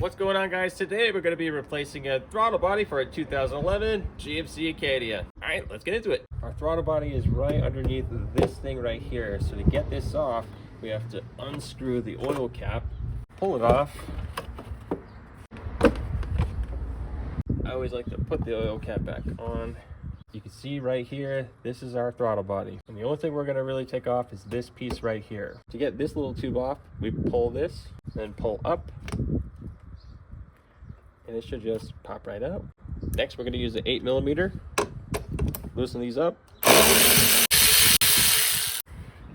What's going on, guys? Today we're going to be replacing a throttle body for a 2011 GMC Acadia. All right, let's get into it. Our throttle body is right underneath this thing right here. So to get this off, we have to unscrew the oil cap, pull it off. I always like to put the oil cap back on. You can see right here, this is our throttle body. And the only thing we're going to really take off is this piece right here. To get this little tube off, we pull this, then pull up, and it should just pop right out. Next, we're going to use the 8mm. Loosen these up.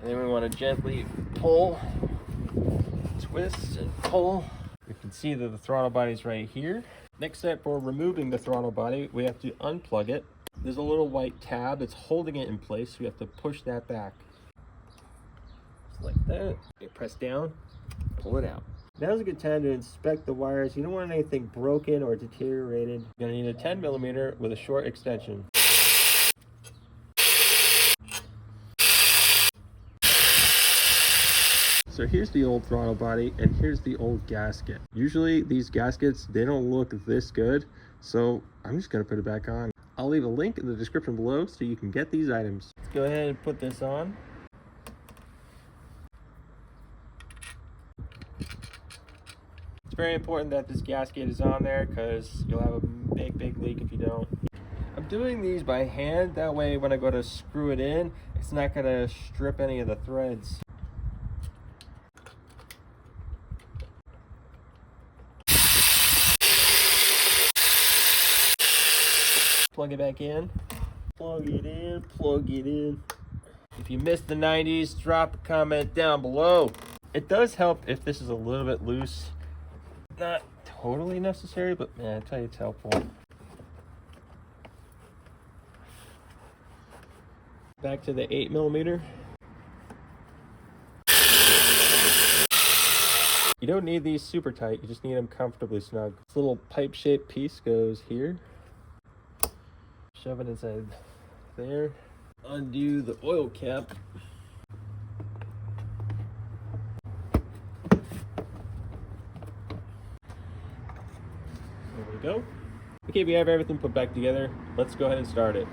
And then we want to gently pull, twist, and pull. You can see that the throttle body is right here. Next step for removing the throttle body, we have to unplug it. There's a little white tab that's holding it in place, so you have to push that back. Just like that. You press down, pull it out. Now's a good time to inspect the wires. You don't want anything broken or deteriorated. You're gonna need a 10mm with a short extension. So here's the old throttle body and here's the old gasket. Usually these gaskets, they don't look this good, so I'm just gonna put it back on. I'll leave a link in the description below so you can get these items. Let's go ahead and put this on. It's very important that this gasket is on there because you'll have a big leak if you don't. I'm doing these by hand, that way when I go to screw it in, it's not gonna strip any of the threads. Plug it back in. Plug it in, plug it in. If you missed the 90s, drop a comment down below. It does help if this is a little bit loose. Not totally necessary, but man, I tell you, it's helpful. Back to the 8mm. You don't need these super tight, you just need them comfortably snug. This little pipe-shaped piece goes here. Shove it inside there. Undo the oil cap. There we go. Okay, we have everything put back together. Let's go ahead and start it.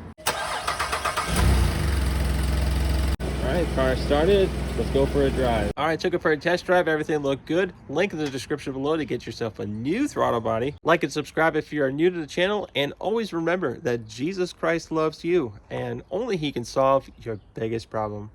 All right, car started. Let's go for a drive. All right, took it for a test drive. Everything looked good. Link in the description below to get yourself a new throttle body. Like and subscribe if you are new to the channel. And always remember that Jesus Christ loves you and only he can solve your biggest problem.